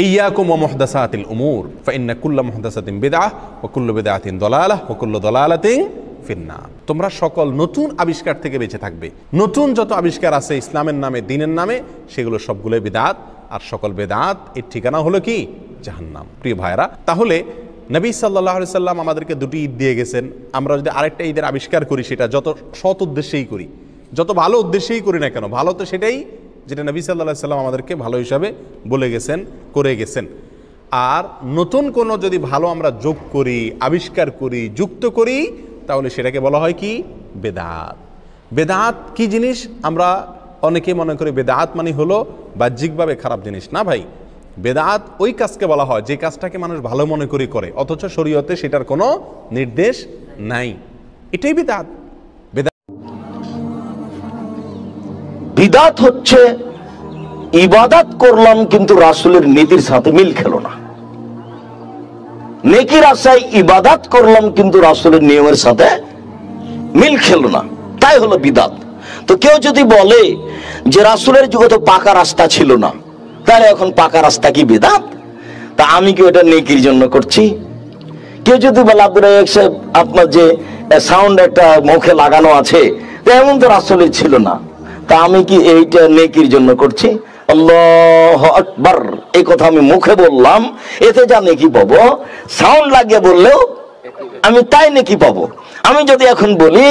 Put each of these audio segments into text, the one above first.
ইয়াকুম ওয়া মুহদাসাতিল উমুর ফাইন্না কুল্লা মুহদাসাতিন বিদআহ ওয়া কুল্লু বিদআতিন দালালাহ ওয়া কুল্লু দালালাতিন ফিন্নার। তোমরা সকল নতুন আবিষ্কার থেকে বেঁচে থাকবে। নতুন যত আবিষ্কার আছে ইসলামের নামে, দ্বীনের নামে, সেগুলো সবগুলোই বিদআত, আর সকল বিদআত এর ঠিকানা হলো কি? জাহান্নাম। প্রিয় ভাইরা, তাহলে নবী সাল্লাল্লাহু আলাইহি সাল্লাম আমাদেরকে দুটি ঈদ দিয়ে গেছেন। আমরা যদি আরেকটা ঈদের আবিষ্কার করি, সেটা যত সৎ উদ্দেশ্যেই করি, যত ভালো উদ্দেশ্যেই করি না কেন, ভালো তো সেটাই যেটা নবী সাল্লাল্লাহু আলাইহি সাল্লাম আমাদেরকে ভালো হিসাবে বলে গেছেন, করে গেছেন। আর নতুন কোনো যদি ভালো আমরা যোগ করি, আবিষ্কার করি, যুক্ত করি, তাহলে সেটাকে বলা হয় কি? বেদাত। বেদাত কি জিনিস? আমরা অনেকে মনে করি বেদাত মানে হলো বাহ্যিকভাবে খারাপ জিনিস। না ভাই, বেদাত ওই কাজকে বলা হয় যে কাজটাকে মানুষ ভালো মনে করি করে, অথচ শরীয়তে সেটার কোনো নির্দেশ নাই। এটাই বেদাত। বিদাত হচ্ছে ইবাদত করলাম কিন্তু রাসূলের নীতির সাথে মিল খেলো না। নেকির আশায় ইবাদত করলাম কিন্তু রাসূলের নিয়মের সাথে মিল খেলো না, তাই হলো বিদাত। তো কেউ যদি বলে যে রাসূলের যুগে তো পাকা রাস্তা ছিল না, তাহলে এখন পাকা রাস্তা কি বিদাত? তা আমি কি ওটা নেকির জন্য করছি? কেউ যদি বলে আব্দুর রাজ্জাক সাহেব আপনার যে সাউন্ড একটা মুখে লাগানো আছে, এমন তো রাসূলের ছিল না, তা আমি কি এইটা নেকির জন্য করছি? আল্লাহু আকবার, এই কথা আমি মুখে বললাম, এতে যা নেকি পাবো, সাউন্ড লাগিয়ে বললেও আমি তাই নেকি পাবো। আমি যদি এখন বলি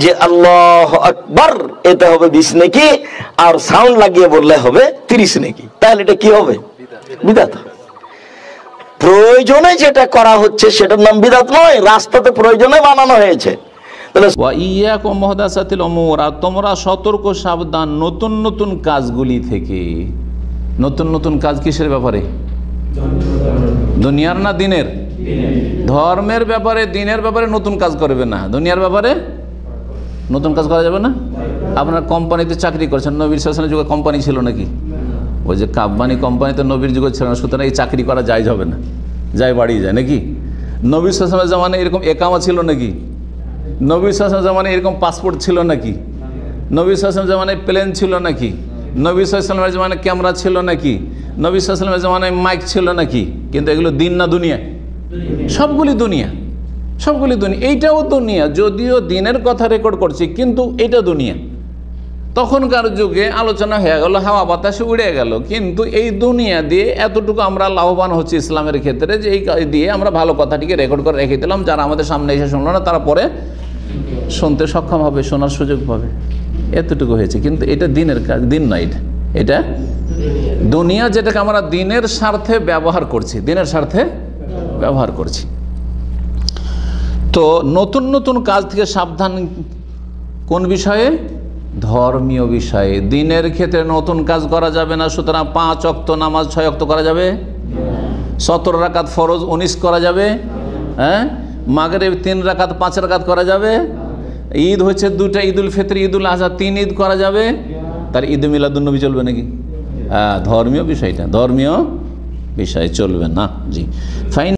যে আল্লাহু আকবার, এতে হবে 20 নেকি, আর সাউন্ড লাগিয়ে বললে হবে 30 নেকি, তাহলে এটা কি হবে? বিদাত। প্রয়োজনে যেটা করা হচ্ছে সেটার নাম বিদাত নয়, রাস্তাতে প্রয়োজনে বানানো হয়েছে। আর তোমরা সতর্ক সাবধান নতুন নতুন কাজগুলি থেকে। নতুন নতুন কাজ কিসের ব্যাপারে? দুনিয়ার না দিনের? ধর্মের ব্যাপারে, দিনের ব্যাপারে নতুন কাজ করবে না, দুনিয়ার ব্যাপারে নতুন কাজ করা যাবে না। আপনার কোম্পানিতে চাকরি করছেন, নবীর সাল্লাল্লাহু আলাইহি যুগে কোম্পানি ছিল নাকি? ওই যে কাব্বানি কোম্পানিতে নবীর যুগে ছিল না, সুতরাং এই চাকরি করা জায়েজ হবে না, যায় বাড়িয়ে যায় নাকি? নবীর সাল্লাল্লাহু আলাইহি জামানায় এরকম একামা ছিল নাকি? নবী সাল্লাল্লাহু আলাইহি জামানায় এরকম পাসপোর্ট ছিল নাকি? নবী সাল্লাল্লাহু আলাইহি জামানায় প্লেন ছিল নাকি? নবী সাল্লাল্লাহু আলাইহি জামানায় ক্যামেরা ছিল নাকি? নবী সাল্লাল্লাহু আলাইহি জামানায় মাইক ছিল নাকি? কিন্তু এগুলো দিন না দুনিয়া? সবগুলি দুনিয়া, সবগুলি দুনিয়া। এইটাও দুনিয়া, যদিও দিনের কথা রেকর্ড করছি, কিন্তু এটা দুনিয়া। তখনকার যুগে আলোচনা হয়ে গেল, হাওয়া বাতাসে উড়ে গেল, কিন্তু এই দুনিয়া দিয়ে এতটুকু আমরা লাভবান হচ্ছি ইসলামের ক্ষেত্রে যে এই দিয়ে আমরা ভালো কথাটিকে রেকর্ড করে রেখে দিলাম। যারা আমাদের সামনে এসে শুনলো না, তারা পরে শুনতে সক্ষম হবে, শোনার সুযোগ পাবে, এতটুকু হয়েছে। কিন্তু এটা দিনের কাজ, দিন নয়, এটা দুনিয়া, যেটাকে আমরা দিনের স্বার্থে ব্যবহার করছি, দিনের স্বার্থে ব্যবহার করছি। তো নতুন নতুন কাজ থেকে সাবধান কোন বিষয়ে? ধর্মীয় বিষয়ে। দিনের ক্ষেত্রে নতুন কাজ করা যাবে না। সুতরাং 5 ওয়াক্ত নামাজ 6 ওয়াক্ত করা যাবে, 17 রাকাত ফরজ 19 করা যাবে, হ্যাঁ, মাগরিব 3 রাকাত 5 রাকাত করা যাবে। ঈদ হচ্ছে 2টা, ঈদুল ফিতর, ঈদুল আজহা, 3 ঈদ করা যাবে। তার ঈদ মিলাদুন নবী চলবে নাকি? ধর্মীয় বিষয়টা, ধর্মীয় বিষয় চলবে না। জি, ফাইন।